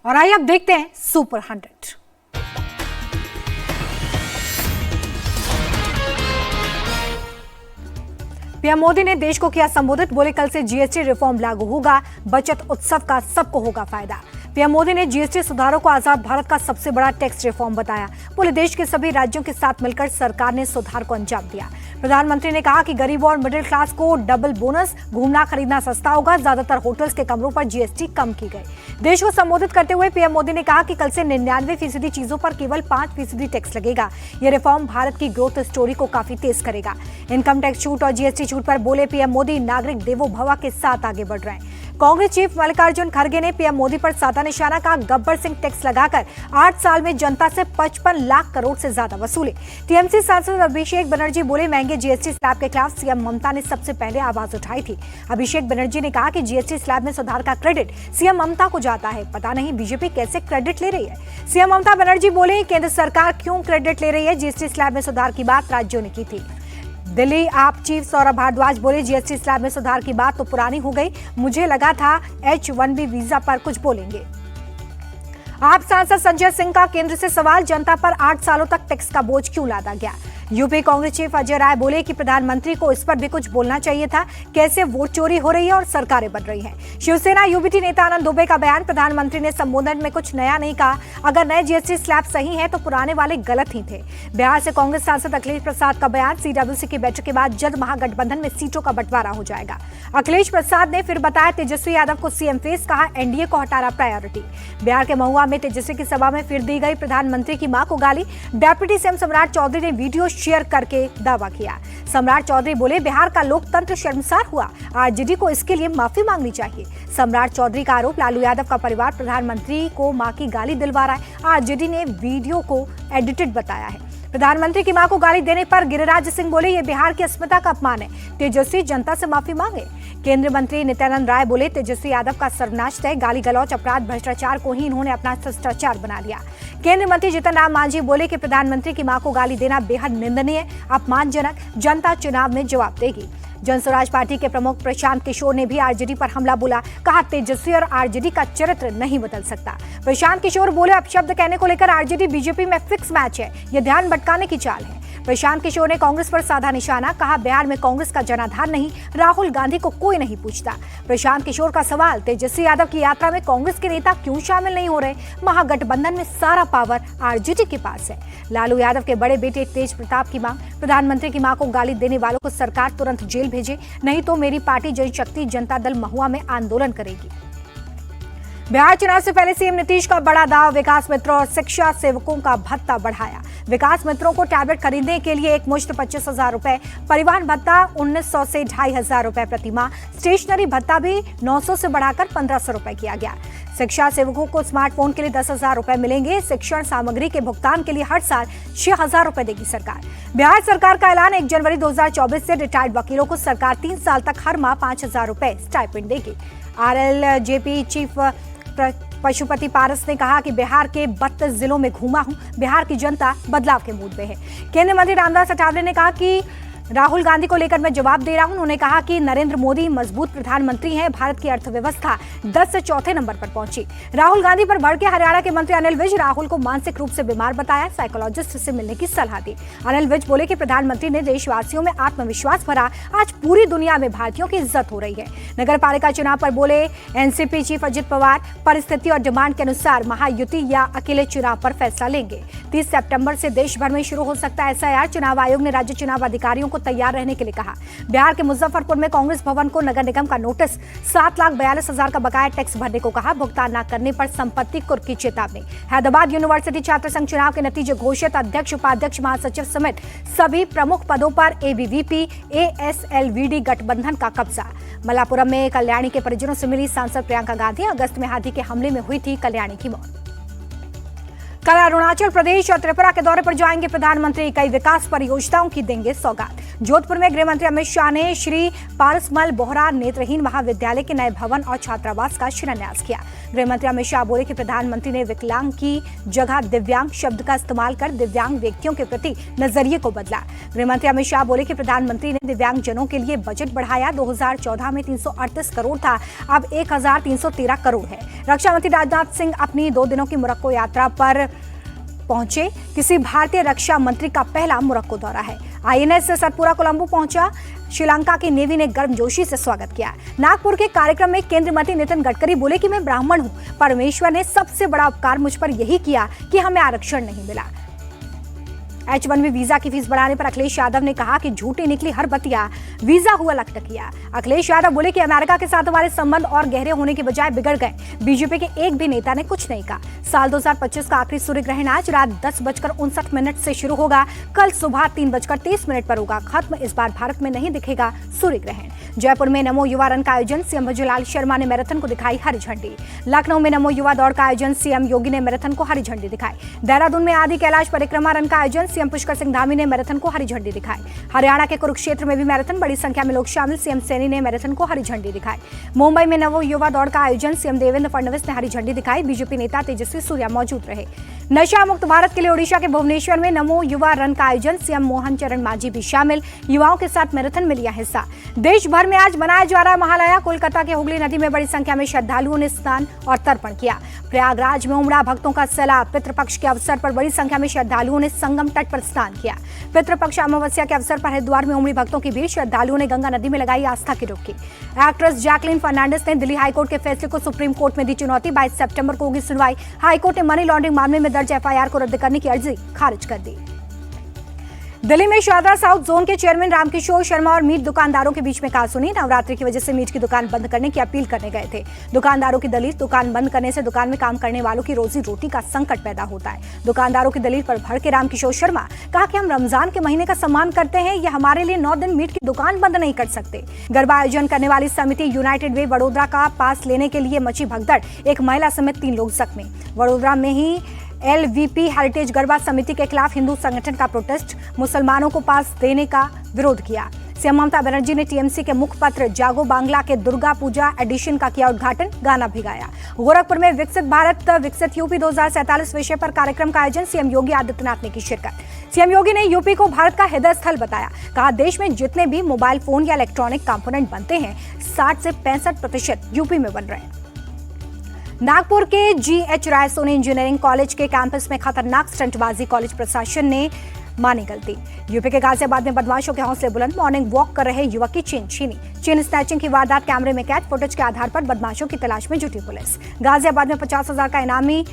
और आइए अब देखते हैं सुपर 100। पीएम मोदी ने देश को किया संबोधित, बोले कल से जीएसटी रिफॉर्म लागू होगा, बचत उत्सव का सबको होगा फायदा। पीएम मोदी ने जीएसटी सुधारों को आजाद भारत का सबसे बड़ा टैक्स रिफॉर्म बताया। बोले देश के सभी राज्यों के साथ मिलकर सरकार ने सुधार को अंजाम दिया। प्रधानमंत्री ने कहा कि गरीबों और मिडिल क्लास को डबल बोनस, घूमना खरीदना सस्ता होगा, ज्यादातर होटल्स के कमरों पर जीएसटी कम की गई। देश को संबोधित करते हुए पीएम मोदी ने कहा कि कल से 99% चीजों पर केवल 5% टैक्स लगेगा। यह रिफॉर्म भारत की ग्रोथ स्टोरी को काफी तेज करेगा। इनकम टैक्स छूट और जीएसटी छूट पर बोले पीएम मोदी नागरिक देवो भव के साथ आगे बढ़ रहे हैं। कांग्रेस चीफ मल्लिकार्जुन खड़गे ने पीएम मोदी पर साधा निशाना, कहा गब्बर सिंह टैक्स लगाकर 8 साल में जनता से 55 लाख करोड़ से ज्यादा वसूले। टीएमसी सांसद अभिषेक बनर्जी बोले महंगे जीएसटी स्लैब के खिलाफ सीएम ममता ने सबसे पहले आवाज उठाई थी। अभिषेक बनर्जी ने कहा कि जीएसटी स्लैब में सुधार का क्रेडिट सीएम ममता को जाता है, पता नहीं बीजेपी कैसे क्रेडिट ले रही है। सीएम ममता बनर्जी बोले केंद्र सरकार क्यों क्रेडिट ले रही है, जीएसटी स्लैब में सुधार की बात राज्यों ने की थी। दिल्ली आप चीफ सौरभ भारद्वाज बोले जीएसटी स्लैब में सुधार की बात तो पुरानी हो गई, मुझे लगा था H1B वीजा पर कुछ बोलेंगे। आप सांसद संजय सिंह का केंद्र से सवाल, जनता पर 8 सालों तक टैक्स का बोझ क्यों लादा गया। यूपी कांग्रेस चीफ अजय राय बोले कि प्रधानमंत्री को इस पर भी कुछ बोलना चाहिए था, कैसे वोट चोरी हो रही है और सरकारें बन रही हैं। शिवसेना यूबीटी नेता आनंद दुबे का बयान, प्रधानमंत्री ने संबोधन में कुछ नया नहीं कहा, अगर नए जीएसटी स्लैब सही है तो पुराने वाले गलत ही थे। बिहार से कांग्रेस सांसद अखिलेश प्रसाद का बयान, सीडब्ल्यूसी की बैठक के बाद जल्द महागठबंधन में सीटों का बंटवारा हो जाएगा। अखिलेश प्रसाद ने फिर बताया तेजस्वी यादव को सीएम फेस, कहा एनडीए को हटाना प्रायोरिटी। बिहार के महुआ में तेजस्वी की सभा में फिर दी गई प्रधानमंत्री की मां को गाली, डिप्टी सीएम सम्राट चौधरी ने वीडियो शेयर करके दावा किया। सम्राट चौधरी बोले बिहार का लोकतंत्र शर्मसार हुआ, आरजेडी को इसके लिए माफी मांगनी चाहिए। सम्राट चौधरी का आरोप, लालू यादव का परिवार प्रधानमंत्री को मां की गाली दिलवा रहा है, आरजेडी ने वीडियो को एडिटेड बताया है। प्रधानमंत्री की मां को गाली देने पर गिरिराज सिंह बोले ये बिहार की अस्मिता का अपमान है, तेजस्वी जनता से माफी मांगे। केंद्रीय मंत्री नित्यानंद राय बोले तेजस्वी यादव का सर्वनाश है, गाली गलौच अपराध भ्रष्टाचार को ही इन्होंने अपना शिष्टाचार बना लिया। केंद्रीय मंत्री जीतन राम मांझी बोले कि प्रधानमंत्री की मां को गाली देना बेहद निंदनीय, अपमानजनक, जनता चुनाव में जवाब देगी। जनस्वराज पार्टी के प्रमुख प्रशांत किशोर ने भी आरजेडी पर हमला बोला, कहा तेजस्वी और आरजेडी का चरित्र नहीं बदल सकता। प्रशांत किशोर बोले अपशब्द कहने को लेकर आरजेडी बीजेपी में फिक्स मैच है, यह ध्यान भटकाने की चाल है। प्रशांत किशोर ने कांग्रेस पर साधा निशाना, कहा बिहार में कांग्रेस का जनाधार नहीं, राहुल गांधी को कोई नहीं पूछता। प्रशांत किशोर का सवाल, तेजस्वी यादव की यात्रा में कांग्रेस के नेता क्यों शामिल नहीं हो रहे, महागठबंधन में सारा पावर आरजेडी के पास है। लालू यादव के बड़े बेटे तेज प्रताप की मांग, प्रधानमंत्री की मां को गाली देने वालों को सरकार तुरंत जेल भेजे, नहीं तो मेरी पार्टी जनशक्ति जनता दल महुआ में आंदोलन करेगी। बिहार चुनाव से पहले सीएम नीतीश का बड़ा दाव, विकास मित्रों और शिक्षा सेवकों का भत्ता बढ़ाया। विकास मित्रों को टैबलेट खरीदने के लिए एक मुश्त 25,000 रुपए, परिवहन भत्ता 1900 से 2,500 रुपए प्रति माह, स्टेशनरी भत्ता भी 900 से बढ़ाकर 1,500 रुपए किया गया। शिक्षा सेवकों को स्मार्टफोन के लिए 10,000 रुपए मिलेंगे। शिक्षण सामग्री के भुगतान के लिए हर साल 6,000 रुपए देगी सरकार। बिहार सरकार का ऐलान, 1 जनवरी 2024 से रिटायर्ड वकीलों को सरकार 3 साल तक हर माह 5,000 रुपए स्टाइपेंड देगी। आरएलजेपी चीफ पशुपति पारस ने कहा कि बिहार के 32 जिलों में घूमा हूं, बिहार की जनता बदलाव के मूड में है। केंद्रीय मंत्री रामदास अठावले ने कहा कि राहुल गांधी को लेकर मैं जवाब दे रहा हूं। उन्होंने कहा कि नरेंद्र मोदी मजबूत प्रधानमंत्री हैं, भारत की अर्थव्यवस्था 10 से चौथे नंबर पर पहुंची। राहुल गांधी पर भड़के हरियाणा के मंत्री अनिल विज, राहुल को मानसिक रूप से बीमार बताया, साइकोलॉजिस्ट से मिलने की सलाह दी। अनिल विज बोले कि प्रधानमंत्री ने देशवासियों में आत्मविश्वास भरा, आज पूरी दुनिया में भारतीयों की इज्जत हो रही है। नगर पालिका चुनाव पर बोले एनसीपी चीफ अजित पवार, परिस्थिति और डिमांड के अनुसार महायुति या अकेले चुनाव पर फैसला लेंगे। 30 सितंबर से देश भर में शुरू हो सकता है एसआईआर। चुनाव आयोग ने राज्य चुनाव अधिकारियों को तैयार रहने के लिए कहा। बिहार के मुजफ्फरपुर में कांग्रेस भवन को नगर निगम का नोटिस, 7,42,000 का बकाया टैक्स भरने को कहा, भुगतान न करने पर संपत्ति कुर्क की चेतावनी। हैदराबाद यूनिवर्सिटी छात्र संघ चुनाव के नतीजे घोषित, अध्यक्ष उपाध्यक्ष महासचिव समेत सभी प्रमुख पदों पर एबीवीपी एएसएलवीडी गठबंधन का कब्जा। मल्लापुरम में कल्याणी के परिजनों से मिली सांसद प्रियंका गांधी, अगस्त में हाथी के हमले में हुई थी कल्याणी की मौत। कल अरुणाचल प्रदेश और त्रिपुरा के दौरे पर जाएंगे प्रधानमंत्री, कई विकास परियोजनाओं की देंगे सौगात। जोधपुर में गृह मंत्री अमित शाह ने श्री पारसमल बोहरा नेत्रहीन महाविद्यालय के नए भवन और छात्रावास का शिलान्यास किया। गृह मंत्री अमित शाह बोले कि प्रधानमंत्री ने विकलांग की जगह दिव्यांग शब्द का इस्तेमाल कर दिव्यांग व्यक्तियों के प्रति नजरिए को बदला। गृह मंत्री अमित शाह बोले कि प्रधानमंत्री ने दिव्यांग जनों के लिए बजट बढ़ाया। 2014 में 338 करोड़ था, अब 1313 करोड़ है। रक्षा मंत्री राजनाथ सिंह अपनी 2 दिनों की मोरक्को यात्रा पर पहुंचे। किसी भारतीय रक्षा मंत्री का पहला मोरक्को दौरा है। आईएनएस सतपुरा कोलंबो पहुंचा। श्रीलंका की नेवी ने गर्मजोशी से स्वागत किया। नागपुर के कार्यक्रम में केंद्रीय मंत्री नितिन गडकरी बोले कि मैं ब्राह्मण हूं, परमेश्वर ने सबसे बड़ा उपकार मुझ पर यही किया कि हमें आरक्षण नहीं मिला। H1B वीजा की फीस बढ़ाने पर अखिलेश यादव ने कहा कि झूठी निकली हर बतिया, वीजा हुआ लकटकिया। अखिलेश यादव बोले कि अमेरिका के साथ हमारे संबंध और गहरे होने के बजाय बिगड़ गए। बीजेपी के एक भी नेता ने कुछ नहीं कहा। साल 2025 का आखिरी सूर्य ग्रहण आज रात 10:59 से शुरू होगा, कल सुबह 3:30 पर होगा खत्म। इस बार भारत में नहीं दिखेगा सूर्य ग्रहण। जयपुर में नमो युवा रन का आयोजन, सीएम भजनलाल शर्मा ने मैराथन को दिखाई हरी झंडी। लखनऊ में नमो युवा दौड़ का आयोजन, सीएम योगी ने मैराथन को हरी झंडी दिखाई। देहरादून में आदि कैलाश परिक्रमा रन का आयोजन, सीएम पुष्कर सिंह धामी ने मैराथन को हरी झंडी दिखाई। हरियाणा के कुरुक्षेत्र में भी मैराथन, बड़ी संख्या में लोग शामिल, सीएम सैनी ने मैराथन को हरी झंडी दिखाई। मुंबई में नवो युवा दौड़ का आयोजन, सीएम देवेंद्र फडणवीस ने हरी झंडी दिखाई। बीजेपी नेता तेजस्वी सूर्या मौजूद रहे। नशा मुक्त भारत के लिए ओडिशा के भुवनेश्वर में नमो युवा रन का आयोजन, सीएम मोहन चरण मांझी भी शामिल, युवाओं के साथ मैराथन में लिया हिस्सा। देश भर में आज मनाया जा रहा महालया। कोलकाता के हुगली नदी में बड़ी संख्या में श्रद्धालुओं ने स्नान और तर्पण किया। प्रयागराज में उमड़ा भक्तों का सैलाब। पितृपक्ष के अवसर पर बड़ी संख्या में श्रद्धालुओं ने संगम तट पर स्नान किया। पितृपक्ष अमावस्या के अवसर पर हरिद्वार में उमड़ी भक्तों की भीड़। श्रद्धालुओं ने गंगा नदी में लगाई आस्था की डुबकी। एक्ट्रेस जैकलीन फर्नांडिस ने दिल्ली हाईकोर्ट के फैसले को सुप्रीम कोर्ट में दी चुनौती। 22 सितंबर को होगी सुनवाई। हाईकोर्ट ने मनी लॉन्ड्रिंग मामले में दर्ज एफआईआर को रद्द करने की अर्जी खारिज कर दी। दिल्ली में शारदा साउथ जोन के चेयरमैन रामकिशोर शर्मा और मीट दुकानदारों के बीच में कहासुनी। नवरात्रि की वजह से मीट की दुकान बंद करने की अपील करने गए थे दुकानदारों की दलील। दुकान बंद करने से दुकान में काम करने वालों की रोजी रोटी का संकट पैदा होता है। दुकानदारों की दलील पर भड़के रामकिशोर शर्मा, कहा कि हम रमजान के महीने का सम्मान करते हैं, ये हमारे लिए 9 दिन मीट की दुकान बंद नहीं कर सकते। गरबा आयोजन करने वाली समिति यूनाइटेड वे वडोदरा का पास लेने के लिए मची भगदड़, एक महिला समेत 3 लोग जख्मी। वडोदरा में ही LVP हेरिटेज गरबा समिति के खिलाफ हिंदू संगठन का प्रोटेस्ट, मुसलमानों को पास देने का विरोध किया। सीएम ममता बनर्जी ने टीएमसी के मुखपत्र जागो बांग्ला के दुर्गा पूजा एडिशन का किया उद्घाटन, गाना भी गाया। गोरखपुर में विकसित भारत विकसित यूपी 2047 विषय पर कार्यक्रम का आयोजन, सीएम योगी आदित्यनाथ ने की शिरकत। सीएम योगी ने यूपी को भारत का हृदय स्थल बताया। कहा देश में जितने भी मोबाइल फोन या इलेक्ट्रॉनिक कंपोनेंट बनते हैं 60 से 65% यूपी में बन रहे हैं। नागपुर के GH राय सोनी इंजीनियरिंग कॉलेज के कैंपस में खतरनाक स्टंटबाजी, कॉलेज प्रशासन ने मानी गलती। यूपी के गाजियाबाद में बदमाशों के हौसले बुलंद, मॉर्निंग वॉक कर रहे युवक की चेन छीनी। चेन स्नैचिंग की वारदात कैमरे में कैद, फुटेज के आधार पर बदमाशों की तलाश में जुटी पुलिस। गाजियाबाद में 50,000 का इनामी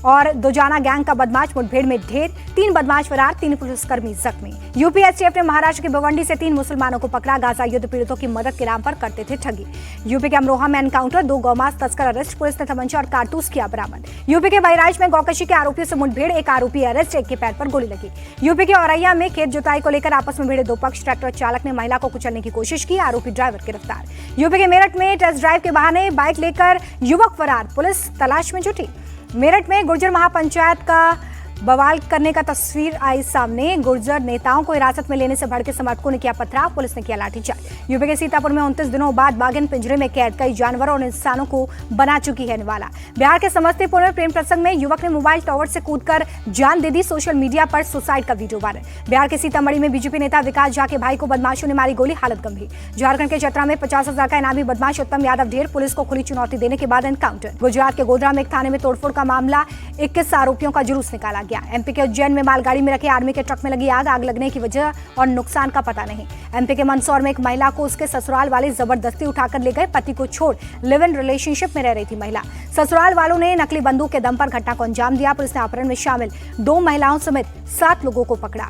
और दोजाना गैंग का बदमाश मुठभेड़ में ढेर, 3 बदमाश फरार, 3 पुलिसकर्मी जख्मी। यूपी STF ने महाराष्ट्र के भिवंडी से 3 मुसलमानों को पकड़ा, गाजा युद्ध पीड़ितों की मदद के नाम पर करते थे ठगी। यूपी के अमरोहा में एनकाउंटर, 2 गौमांस तस्कर अरेस्ट, पुलिस ने तमंचा और कारतूस किया बरामद। यूपी के बहराइच में गौकशी के आरोपियों से मुठभेड़, 1 आरोपी अरेस्ट, 1 के पैर पर गोली लगी। यूपी के औरैया में खेत जुताई को लेकर आपस में भिड़े 2 पक्ष, ट्रैक्टर चालक ने महिला को कुचलने की कोशिश की, आरोपी ड्राइवर गिरफ्तार। यूपी के मेरठ में टेस्ट ड्राइव के बहाने बाइक लेकर युवक फरार, पुलिस तलाश में जुटी। मेरठ में गुर्जर महापंचायत का बवाल करने का तस्वीर आई सामने। गुर्जर नेताओं को हिरासत में लेने से भड़के समर्थकों ने किया पथराव, पुलिस ने किया लाठीचार्ज। यूपी के सीतापुर में 29 दिनों बाद बाघिन पिंजरे में कैद, कई जानवरों और इंसानों को बना चुकी है निवाला। बिहार के समस्तीपुर में प्रेम प्रसंग में युवक ने मोबाइल टावर से कूदकर जान दे दी, सोशल मीडिया पर सुसाइड का वीडियो वायरल। बिहार के सीतामढ़ी में बीजेपी नेता विकास झा के भाई को बदमाशों ने मारी गोली, हालत गंभीर। झारखंड के चतरा में 50,000 का इनामी बदमाश उत्तम यादव ढेर, पुलिस को खुली चुनौती देने के बाद एनकाउंटर। गुजरात के गोधरा में एक थाने में तोड़फोड़ का मामला, 21 आरोपियों का जुलूस निकाला गया। एमपी के उज्जैन में मालगाड़ी में रखे आर्मी के ट्रक में लगी आग, आग लगने की वजह और नुकसान का पता नहीं। एमपी के मंदसौर में एक महिला को उसके ससुराल वाले जबरदस्ती उठाकर ले गए, पति को छोड़ लिव इन रिलेशनशिप में रह रही थी महिला। ससुराल वालों ने नकली बंदूक के दम पर घटना को अंजाम दिया, पुलिस ने अपहरण में शामिल 2 महिलाओं समेत 7 लोगों को पकड़ा।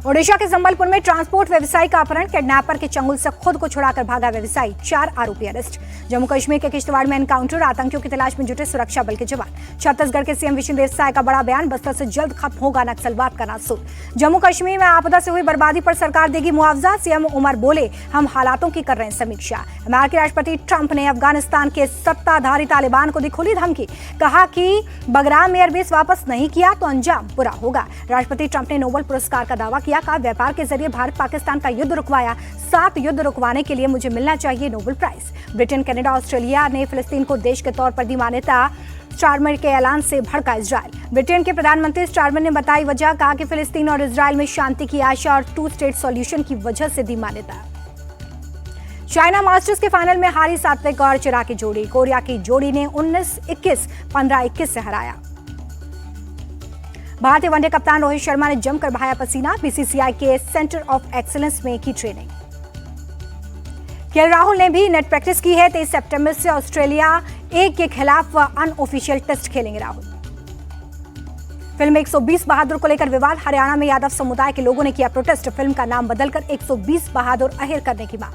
ओडिशा के संबलपुर में ट्रांसपोर्ट व्यवसायी का अपहरण, किडनैपर के चंगुल से खुद को छुड़ाकर भागा व्यवसायी, 4 आरोपी अरेस्ट। जम्मू कश्मीर के किश्तवाड़ में एनकाउंटर, आतंकियों की तलाश में जुटे सुरक्षा बल के जवान। छत्तीसगढ़ के सीएम विष्णुदेव साय का बड़ा बयान, बस्तर से जल्द खत्म होगा नक्सलवाद का नासूर। जम्मू कश्मीर में आपदा से हुई बर्बादी पर सरकार देगी मुआवजा, सीएम उमर बोले हम हालातों की कर रहे हैं समीक्षा। अमेरिकी राष्ट्रपति ट्रंप ने अफगानिस्तान के सत्ताधारी तालिबान को दी खुली धमकी, कहा कि बगराम एयरबेस वापस नहीं किया तो अंजाम बुरा होगा। राष्ट्रपति ट्रंप ने नोबेल पुरस्कार का दावा किया। कहा, व्यापार के जरिए भारत पाकिस्तान का युद्ध रुकवाया, 7 युद्ध रुकवाने के लिए मुझे मिलना चाहिए Nobel prize. Britain, Canada, Australia ने फिलिस्तीन को देश के तौर पर दी मान्यता। स्टारमर के ऐलान से भड़का इजरायल। ब्रिटेन के प्रधानमंत्री स्टारमर ने बताई वजह। कहा कि फिलिस्तीन और इजरायल में शांति की आशा और 2 स्टेट सॉल्यूशन की वजह से दी मान्यता। चाइना मास्टर्स के फाइनल में हारी सात्विक और चिराग की जोड़ी। कोरिया की जोड़ी ने 19-21, 15-21 से हराया। भारतीय वनडे कप्तान रोहित शर्मा ने जमकर बहाया पसीना। बीसीसीआई के सेंटर ऑफ एक्सीलेंस में की ट्रेनिंग। केएल राहुल ने भी नेट प्रैक्टिस की है। 23 सितंबर से ऑस्ट्रेलिया ए के खिलाफ अनऑफिशियल टेस्ट खेलेंगे राहुल। फिल्म 120 बहादुर को लेकर विवाद। हरियाणा में यादव समुदाय के लोगों ने किया प्रोटेस्ट। फिल्म का नाम बदलकर 120 बहादुर अहिर करने की मांग।